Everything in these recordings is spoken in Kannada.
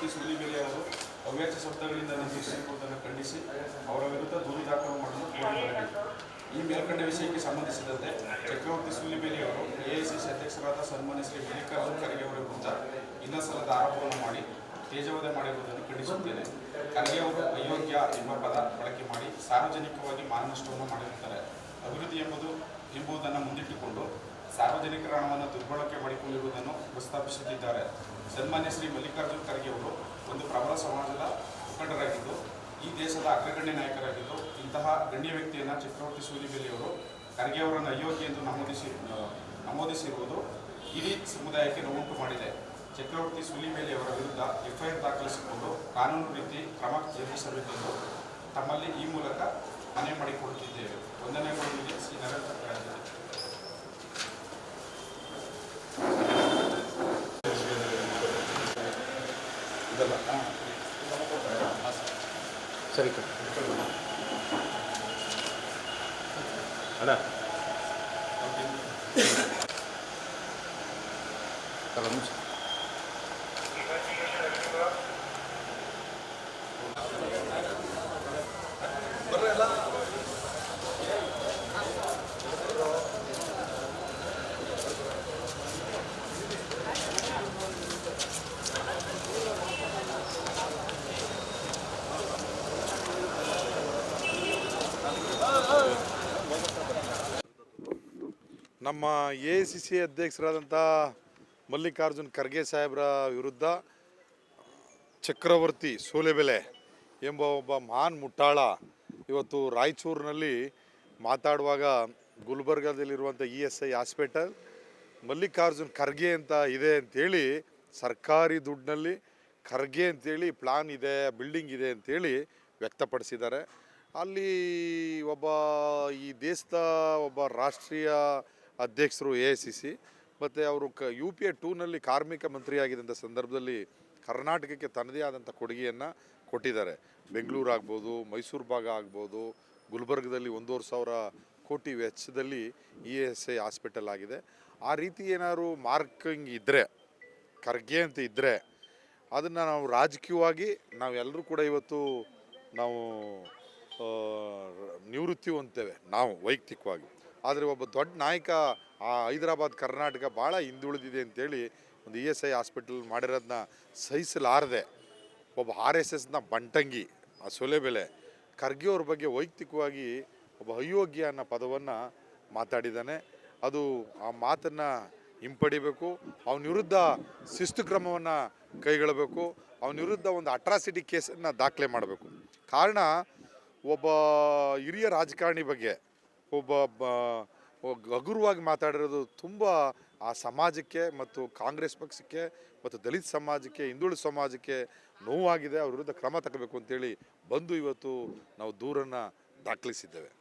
ಚಕ್ರವರ್ತಿ ಸೂಲಿಬೆಲೆ ಅವರು ಅವ್ಯಾಚ ಶಬ್ದಗಳಿಂದ ನಿಂದಿಸಿರುವುದನ್ನು ಖಂಡಿಸಿ ಅವರ ವಿರುದ್ಧ ದೂರು ದಾಖಲು ಮಾಡಲು ಕೋರಿದ್ದಾರೆ. ಈ ಮೇಲ್ಕಂಡ ವಿಷಯಕ್ಕೆ ಸಂಬಂಧಿಸಿದಂತೆ ಚಕ್ರವರ್ತಿ ಸೂಲಿಬೆಲೆ ಅವರು ಎಐಸಿಸಿ ಅಧ್ಯಕ್ಷರಾದ ಸನ್ಮಾನ್ಯ ಶ್ರೀ ಮಲ್ಲಿಕಾರ್ಜುನ್ ಖರ್ಗೆ ಅವರ ವಿರುದ್ಧ ಇನ್ನೊಂದ್ಸಲದ ಆರೋಪವನ್ನು ಮಾಡಿ ತೇಜವಧೆ ಮಾಡಿರುವುದನ್ನು ಖಂಡಿಸುತ್ತೇನೆ. ಖರ್ಗೆ ಅವರು ಅಯೋಗ್ಯ ಎಂಬ ಪದ ಬಳಕೆ ಮಾಡಿ ಸಾರ್ವಜನಿಕವಾಗಿ ಮಾನನಷ್ಟವನ್ನು ಮಾಡಿರುತ್ತಾರೆ. ಅಭಿವೃದ್ಧಿ ಎಂಬುದನ್ನು ಮುಂದಿಟ್ಟುಕೊಂಡು ಸಾರ್ವಜನಿಕರ ಹಣವನ್ನು ದುರ್ಬಳಕೆ ಮಾಡಿಕೊಂಡಿರುವುದನ್ನು ಪ್ರಸ್ತಾಪಿಸುತ್ತಿದ್ದಾರೆ. ಸನ್ಮಾನ್ಯ ಶ್ರೀ ಮಲ್ಲಿಕಾರ್ಜುನ್ ಖರ್ಗೆ ಅವರು ಒಂದು ಪ್ರಬಲ ಸಮಾಜದ ಮುಖಂಡರಾಗಿದ್ದು ಈ ದೇಶದ ಅಗ್ರಗಣ್ಯ ನಾಯಕರಾಗಿದ್ದು ಇಂತಹ ಗಣ್ಯ ವ್ಯಕ್ತಿಯನ್ನು ಚಕ್ರವರ್ತಿ ಸೂಲಿಬೆಲೆ ಅವರು ಖರ್ಗೆ ಅವರನ್ನು ಅಯೋಗ್ಯ ಎಂದು ನಮೂದಿಸಿರುವುದು ಇಡೀ ಸಮುದಾಯಕ್ಕೆ ನೋವುಂಟು ಮಾಡಿದೆ. ಚಕ್ರವರ್ತಿ ಸೂಲಿಬೆಲೆ ಅವರ ವಿರುದ್ಧ ಎಫ್ಐಆರ್ ದಾಖಲಿಸಿಕೊಂಡು ಕಾನೂನು ರೀತಿ ಕ್ರಮ ಜರುಗಿಸಬೇಕೆಂದು ತಮ್ಮಲ್ಲಿ ಈ ಮೂಲಕ ಮನವಿ ಮಾಡಿಕೊಡುತ್ತಿದ್ದೇವೆ. ವಂದನೆಗಳೊಂದಿಗೆ ಶ್ರೀ ನರೇಂದ್ರ ಕಾಯ್ದೆ. ಸರಿ ಅಣ್ಣ ನಮ್ಮ ಎಐಸಿಸಿ ಅಧ್ಯಕ್ಷರಾದಂಥ ಮಲ್ಲಿಕಾರ್ಜುನ್ ಖರ್ಗೆ ಸಾಹೇಬರ ವಿರುದ್ಧ ಚಕ್ರವರ್ತಿ ಸೂಲಿಬೆಲೆ ಎಂಬ ಒಬ್ಬ ಮಹಾನ್ ಮುಟ್ಟಾಳ ಇವತ್ತು ರಾಯಚೂರಿನಲ್ಲಿ ಮಾತಾಡುವಾಗ ಗುಲ್ಬರ್ಗಾದಲ್ಲಿರುವಂಥ ESI ಹಾಸ್ಪಿಟಲ್ ಮಲ್ಲಿಕಾರ್ಜುನ್ ಖರ್ಗೆ ಅಂತ ಇದೆ ಅಂಥೇಳಿ ಸರ್ಕಾರಿ ದುಡ್ಡಿನಲ್ಲಿ ಖರ್ಗೆ ಅಂಥೇಳಿ ಪ್ಲಾನ್ ಇದೆ, ಬಿಲ್ಡಿಂಗ್ ಇದೆ ಅಂಥೇಳಿ ವ್ಯಕ್ತಪಡಿಸಿದ್ದಾರೆ. ಅಲ್ಲಿ ಒಬ್ಬ ಈ ದೇಶದ ಒಬ್ಬ ರಾಷ್ಟ್ರೀಯ ಅಧ್ಯಕ್ಷರು AICC ಮತ್ತು ಅವರು UPA 2ನಲ್ಲಿ ಕಾರ್ಮಿಕ ಮಂತ್ರಿಯಾಗಿದ್ದಂಥ ಸಂದರ್ಭದಲ್ಲಿ ಕರ್ನಾಟಕಕ್ಕೆ ತನ್ನದೇ ಆದಂಥ ಕೊಡುಗೆಯನ್ನು ಕೊಟ್ಟಿದ್ದಾರೆ. ಬೆಂಗಳೂರು ಆಗ್ಬೋದು, ಮೈಸೂರು ಭಾಗ ಆಗ್ಬೋದು, ಗುಲ್ಬರ್ಗದಲ್ಲಿ 1,500 ಕೋಟಿ ವೆಚ್ಚದಲ್ಲಿ ESI ಹಾಸ್ಪಿಟಲ್ ಆಗಿದೆ. ಆ ರೀತಿ ಏನಾದ್ರು ಮಾರ್ಕಿಂಗ್ ಇದ್ದರೆ, ಖರ್ಗೆ ಅಂತ ಇದ್ದರೆ ಅದನ್ನು ನಾವು ರಾಜಕೀಯವಾಗಿ ನಾವೆಲ್ಲರೂ ಕೂಡ ಇವತ್ತು ನಾವು ನಿವೃತ್ತಿ ಹೊಂದ್ತೇವೆ ನಾವು ವೈಯಕ್ತಿಕವಾಗಿ. ಆದರೆ ಒಬ್ಬ ದೊಡ್ಡ ನಾಯಕ ಹೈದರಾಬಾದ್ ಕರ್ನಾಟಕ ಭಾಳ ಹಿಂದುಳಿದಿದೆ ಅಂತೇಳಿ ಒಂದು ESI ಹಾಸ್ಪಿಟಲ್ ಮಾಡಿರೋದನ್ನ ಸಹಿಸಲಾರದೆ ಒಬ್ಬ RSSನ ಬಂಟಂಗಿ ಆ ಸೂಲಿಬೆಲೆ ಖರ್ಗೆ ಅವ್ರ ಬಗ್ಗೆ ವೈಯಕ್ತಿಕವಾಗಿ ಒಬ್ಬ ಅಯೋಗ್ಯ ಅನ್ನೋ ಪದವನ್ನು ಮಾತಾಡಿದ್ದಾನೆ. ಅದು ಆ ಮಾತನ್ನು ಹಿಂಪಡಿಬೇಕು. ಅವನ ವಿರುದ್ಧ ಶಿಸ್ತು ಕ್ರಮವನ್ನು ಕೈಗೊಳ್ಳಬೇಕು. ಅವನ ವಿರುದ್ಧ ಒಂದು ಅಟ್ರಾಸಿಟಿ ಕೇಸನ್ನು ದಾಖಲೆ ಮಾಡಬೇಕು. ಕಾರಣ ಒಬ್ಬ ಹಿರಿಯ ರಾಜಕಾರಣಿ ಬಗ್ಗೆ ಒಬ್ಬ ಹಗುರವಾಗಿ ಮಾತಾಡಿರೋದು ತುಂಬ ಆ ಸಮಾಜಕ್ಕೆ ಮತ್ತು ಕಾಂಗ್ರೆಸ್ ಪಕ್ಷಕ್ಕೆ ಮತ್ತು ದಲಿತ ಸಮಾಜಕ್ಕೆ, ಹಿಂದುಳಿದ ಸಮಾಜಕ್ಕೆ ನೋವಾಗಿದೆ. ಅವ್ರ ವಿರುದ್ಧ ಕ್ರಮ ತಗೋಬೇಕು ಅಂತೇಳಿ ಬಂದು ಇವತ್ತು ನಾವು ದೂರನ್ನು ದಾಖಲಿಸಿದ್ದೇವೆ.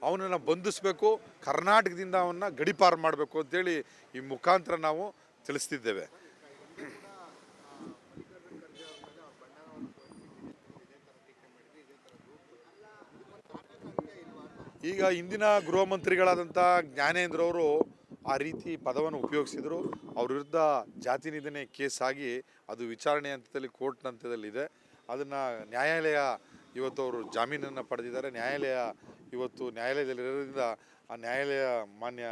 ಅವನನ್ನು ಬಂಧಿಸಬೇಕು, ಕರ್ನಾಟಕದಿಂದ ಅವನ್ನ ಗಡಿಪಾರು ಮಾಡಬೇಕು ಅಂತೇಳಿ ಈ ಮುಖಾಂತರ ನಾವು ತಿಳಿಸ್ತಿದ್ದೇವೆ. ಈಗ ಇಂದಿನ ಗೃಹ ಮಂತ್ರಿಗಳಾದಂಥ ಜ್ಞಾನೇಂದ್ರ ಅವರು ಆ ರೀತಿ ಪದವನ್ನು ಉಪಯೋಗಿಸಿದರು. ಅವ್ರ ವಿರುದ್ಧ ಜಾತಿ ನಿಂದನೆ ಕೇಸ್ ಆಗಿ ಅದು ವಿಚಾರಣೆ ಹಂತದಲ್ಲಿ ಕೋರ್ಟ್ ಹಂತದಲ್ಲಿದೆ. ಅದನ್ನು ನ್ಯಾಯಾಲಯ ಇವತ್ತು ಅವರು ಜಾಮೀನನ್ನು ಪಡೆದಿದ್ದಾರೆ. ನ್ಯಾಯಾಲಯ ಇವತ್ತು ನ್ಯಾಯಾಲಯದಲ್ಲಿರೋದ್ರಿಂದ ಆ ನ್ಯಾಯಾಲಯ ಮಾನ್ಯ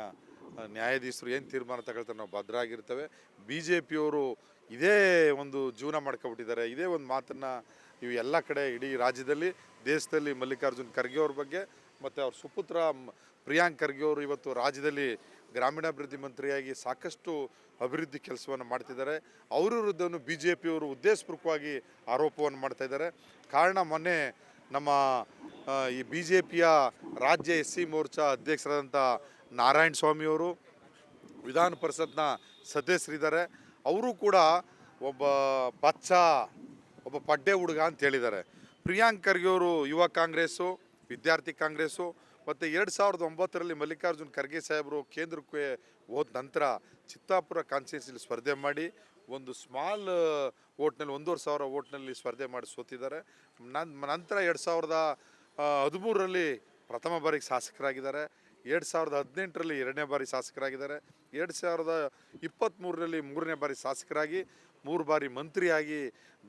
ನ್ಯಾಯಾಧೀಶರು ಏನು ತೀರ್ಮಾನ ತಗೊಳ್ತಾರೆ ನಾವು ಭದ್ರಾಗಿರ್ತೇವೆ. BJPಯವರು ಇದೇ ಒಂದು ಜೀವನ ಮಾಡ್ಕೊಬಿಟ್ಟಿದ್ದಾರೆ. ಇದೇ ಒಂದು ಮಾತನ್ನು ಇವು ಎಲ್ಲ ಕಡೆ ಇಡೀ ರಾಜ್ಯದಲ್ಲಿ, ದೇಶದಲ್ಲಿ ಮಲ್ಲಿಕಾರ್ಜುನ್ ಖರ್ಗೆ ಅವ್ರ ಬಗ್ಗೆ ಮತ್ತು ಅವ್ರ ಸುಪುತ್ರ ಪ್ರಿಯಾಂಕ್ ಖರ್ಗೆ ಅವರು ಇವತ್ತು ರಾಜ್ಯದಲ್ಲಿ ಗ್ರಾಮೀಣಾಭಿವೃದ್ಧಿ ಮಂತ್ರಿಯಾಗಿ ಸಾಕಷ್ಟು ಅಭಿವೃದ್ಧಿ ಕೆಲಸವನ್ನು ಮಾಡ್ತಿದ್ದಾರೆ. ಅವರ ವಿರುದ್ಧವೂ BJPಯವರು ಉದ್ದೇಶಪೂರ್ವಕವಾಗಿ ಆರೋಪವನ್ನು ಮಾಡ್ತಾಯಿದ್ದಾರೆ. ಕಾರಣ ಮೊನ್ನೆ ನಮ್ಮ ಈ BJPಯ ರಾಜ್ಯ SC ಮೋರ್ಚಾ ಅಧ್ಯಕ್ಷರಾದಂಥ ನಾರಾಯಣ ಸ್ವಾಮಿಯವರು ವಿಧಾನ ಪರಿಷತ್ನ ಸದಸ್ಯರಿದ್ದಾರೆ. ಅವರು ಕೂಡ ಒಬ್ಬ ಒಬ್ಬ ಪಡ್ಡೆ ಹುಡುಗ ಅಂತ ಹೇಳಿದ್ದಾರೆ. ಪ್ರಿಯಾಂಕ್ ಖರ್ಗೆ ಅವರು ಯುವ ಕಾಂಗ್ರೆಸ್ಸು, ವಿದ್ಯಾರ್ಥಿ ಕಾಂಗ್ರೆಸ್ಸು ಮತ್ತು 2009ರಲ್ಲಿ ಮಲ್ಲಿಕಾರ್ಜುನ್ ಖರ್ಗೆ ಸಾಹೇಬರು ಕೇಂದ್ರಕ್ಕೆ ಹೋದ ನಂತರ ಚಿತ್ತಾಪುರ ಕಾನ್ಸ್ಟಿಟ್ಯೂನ್ಸಿಲಿ ಸ್ಪರ್ಧೆ ಮಾಡಿ ಒಂದು ಸ್ಮಾಲ್ ವೋಟ್ನಲ್ಲಿ 1,500 ವೋಟ್ನಲ್ಲಿ ಸ್ಪರ್ಧೆ ಮಾಡಿ ಸೋತಿದ್ದಾರೆ. ನಂತರ 2013ರಲ್ಲಿ ಪ್ರಥಮ ಬಾರಿಗೆ ಶಾಸಕರಾಗಿದ್ದಾರೆ. 2018ರಲ್ಲಿ 2ನೇ ಬಾರಿ ಶಾಸಕರಾಗಿದ್ದಾರೆ. 2023ರಲ್ಲಿ 3ನೇ ಬಾರಿ ಶಾಸಕರಾಗಿ 3 ಬಾರಿ ಮಂತ್ರಿಯಾಗಿ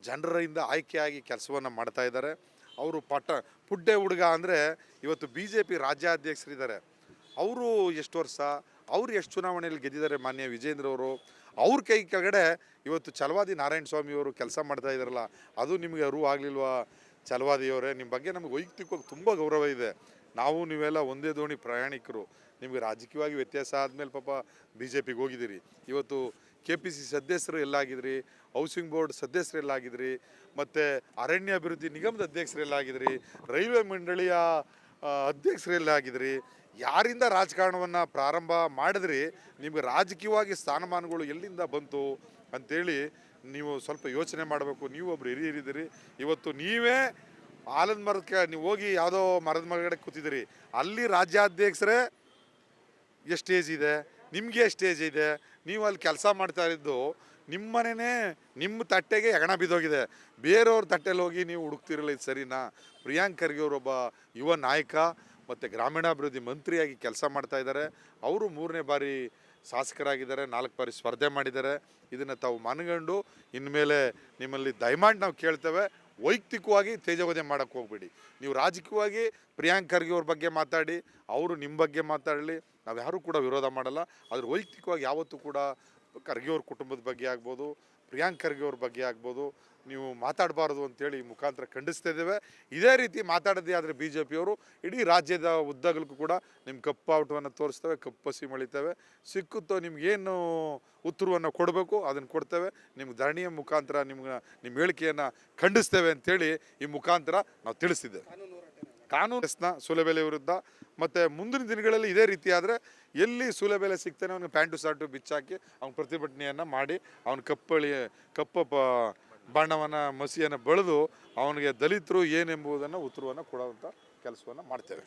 ಜನರಿಂದ ಆಯ್ಕೆಯಾಗಿ ಕೆಲಸವನ್ನು ಮಾಡ್ತಾ ಇದ್ದಾರೆ. ಅವರು ಪುಡ್ಡೆ ಹುಡುಗ ಅಂದರೆ ಇವತ್ತು BJP ರಾಜ್ಯಾಧ್ಯಕ್ಷರಿದ್ದಾರೆ. ಅವರು ಎಷ್ಟು ವರ್ಷ, ಅವರು ಎಷ್ಟು ಚುನಾವಣೆಯಲ್ಲಿ ಗೆದ್ದಿದ್ದಾರೆ ಮಾನ್ಯ ವಿಜೇಂದ್ರ ಅವರು. ಅವ್ರ ಕೈ ಕೆಳಗಡೆ ಇವತ್ತು ಛಲವಾದಿ ನಾರಾಯಣ ಸ್ವಾಮಿಯವರು ಕೆಲಸ ಮಾಡ್ತಾ ಇದ್ದಾರಲ್ಲ, ಅದು ನಿಮಗೆ ಅರಿವು ಆಗಲಿಲ್ವಾ? ಛಲವಾದಿಯವರೇ, ನಿಮ್ಮ ಬಗ್ಗೆ ನಮಗೆ ವೈಯಕ್ತಿಕವಾಗಿ ತುಂಬ ಗೌರವ ಇದೆ. ನಾವು ನೀವೆಲ್ಲ ಒಂದೇ ದೋಣಿ ಪ್ರಯಾಣಿಕರು. ನಿಮಗೆ ರಾಜಕೀಯವಾಗಿ ವ್ಯತ್ಯಾಸ ಆದಮೇಲೆ ಪಾಪ BJPಗೆ ಹೋಗಿದ್ದೀರಿ. ಇವತ್ತು KPCC ಸದಸ್ಯರು ಎಲ್ಲಾಗಿದ್ರಿ, ಹೌಸಿಂಗ್ ಬೋರ್ಡ್ ಸದಸ್ಯರು ಎಲ್ಲಾಗಿದ್ರಿ, ಮತ್ತು ಅರಣ್ಯ ಅಭಿವೃದ್ಧಿ ನಿಗಮದ ಅಧ್ಯಕ್ಷರು ಎಲ್ಲಾಗಿದ್ರಿ, ರೈಲ್ವೆ ಮಂಡಳಿಯ ಅಧ್ಯಕ್ಷರೆಲ್ಲಾಗಿದ್ರಿ. ಯಾರಿಂದ ರಾಜಕಾರಣವನ್ನು ಪ್ರಾರಂಭ ಮಾಡಿದ್ರಿ, ನಿಮಗೆ ರಾಜಕೀಯವಾಗಿ ಸ್ಥಾನಮಾನಗಳು ಎಲ್ಲಿಂದ ಬಂತು ಅಂಥೇಳಿ ನೀವು ಸ್ವಲ್ಪ ಯೋಚನೆ ಮಾಡಬೇಕು. ನೀವು ಒಬ್ರು ಹಿರಿಯರಿದ್ದೀರಿ. ಇವತ್ತು ನೀವೇ ಆಲದ ಮರಕ್ಕೆ ನೀವು ಹೋಗಿ ಯಾವುದೋ ಮರದ ಮರಗಡೆ ಕೂತಿದ್ದೀರಿ, ಅಲ್ಲಿ ರಾಜ್ಯಾಧ್ಯಕ್ಷರೇ ಎಷ್ಟು ಏಜ್ ಇದೆ, ನಿಮಗೆ ಎಷ್ಟು ಏಜ್ ಇದೆ, ನೀವು ಅಲ್ಲಿ ಕೆಲಸ ಮಾಡ್ತಾ ಇದ್ದು ನಿಮ್ಮನೇ ನಿಮ್ಮ ತಟ್ಟೆಗೆ ಹೆಗಣ ಬಿದ್ದೋಗಿದೆ. ಬೇರೆಯವ್ರ ತಟ್ಟೆಲ್ಲಿ ಹೋಗಿ ನೀವು ಹುಡುಕ್ತಿರಲ್ಲ, ಇದು ಸರಿನಾ? ಪ್ರಿಯಾಂಕ್ ಖರ್ಗೆ ಅವರೊಬ್ಬ ಯುವ ನಾಯಕ ಮತ್ತು ಗ್ರಾಮೀಣಾಭಿವೃದ್ಧಿ ಮಂತ್ರಿಯಾಗಿ ಕೆಲಸ ಮಾಡ್ತಾ ಇದ್ದಾರೆ. ಅವರು 3ನೇ ಬಾರಿ ಶಾಸಕರಾಗಿದ್ದಾರೆ, 4 ಬಾರಿ ಸ್ಪರ್ಧೆ ಮಾಡಿದ್ದಾರೆ. ಇದನ್ನು ತಾವು ಮನಗಂಡು ಇನ್ಮೇಲೆ ನಿಮ್ಮಲ್ಲಿ ದಯಮಾಡಿ ನಾವು ಕೇಳ್ತೇವೆ, ವೈಯಕ್ತಿಕವಾಗಿ ತೇಜೋವಧೆ ಮಾಡೋಕ್ಕೆ ಹೋಗ್ಬೇಡಿ. ನೀವು ರಾಜಕೀಯವಾಗಿ ಪ್ರಿಯಾಂಕ್ ಖರ್ಗೆ ಅವ್ರ ಬಗ್ಗೆ ಮಾತಾಡಿ, ಅವರು ನಿಮ್ಮ ಬಗ್ಗೆ ಮಾತಾಡಲಿ, ನಾವು ಯಾರೂ ಕೂಡ ವಿರೋಧ ಮಾಡಲ್ಲ. ಆದರೆ ವೈಯಕ್ತಿಕವಾಗಿ ಯಾವತ್ತೂ ಕೂಡ ಖರ್ಗೆ ಅವ್ರ ಕುಟುಂಬದ ಬಗ್ಗೆ ಆಗ್ಬೋದು, ಪ್ರಿಯಾಂಕ್ ಖರ್ಗೆ ಅವ್ರ ಬಗ್ಗೆ ಆಗ್ಬೋದು, ನೀವು ಮಾತಾಡಬಾರ್ದು ಅಂತೇಳಿ ಈ ಮುಖಾಂತರ ಖಂಡಿಸ್ತಾ ಇದ್ದೇವೆ. ಇದೇ ರೀತಿ ಮಾತಾಡೋದೇ ಆದರೆ BJPಯವರು ಇಡೀ ರಾಜ್ಯದ ಉದ್ದಗಲಕ್ಕೂ ಕೂಡ ನಿಮ್ಮ ಕಪ್ಪಾಟವನ್ನು ತೋರಿಸ್ತೇವೆ, ಕಪ್ಪಸಿ ಮಳಿತೇವೆ. ಸಿಕ್ಕುತ್ತೋ ನಿಮ್ಗೇನು ಉತ್ತರವನ್ನು ಕೊಡಬೇಕು ಅದನ್ನು ಕೊಡ್ತೇವೆ. ನಿಮ್ಗೆ ಧರಣಿಯ ಮುಖಾಂತರ ನಿಮ್ಮ ಹೇಳಿಕೆಯನ್ನು ಖಂಡಿಸ್ತೇವೆ ಅಂತೇಳಿ ಈ ಮುಖಾಂತರ ನಾವು ತಿಳಿಸಿದ್ದೇವೆ. ಕಾನೂನಿನ ಸೂಲೆಬೆಲೆ ವಿರುದ್ಧ ಮತ್ತು ಮುಂದಿನ ದಿನಗಳಲ್ಲಿ ಇದೇ ರೀತಿ ಆದರೆ ಎಲ್ಲಿ ಸೂಲೆಬೆಲೆ ಸಿಗ್ತಾನೆ ಅವನಿಗೆ ಪ್ಯಾಂಟು ಸಾಟು ಬಿಚ್ಚಾಕಿ ಅವ್ನ ಪ್ರತಿಭಟನೆಯನ್ನು ಮಾಡಿ ಅವನ ಕಪ್ಪ ಬಣ್ಣವನ್ನು ಮಸಿಯನ್ನು ಬೆಳೆದು ಅವನಿಗೆ ದಲಿತರು ಏನೆಂಬುದನ್ನು ಉತ್ತರವನ್ನು ಕೊಡುವಂಥ ಕೆಲಸವನ್ನು ಮಾಡ್ತೇವೆ.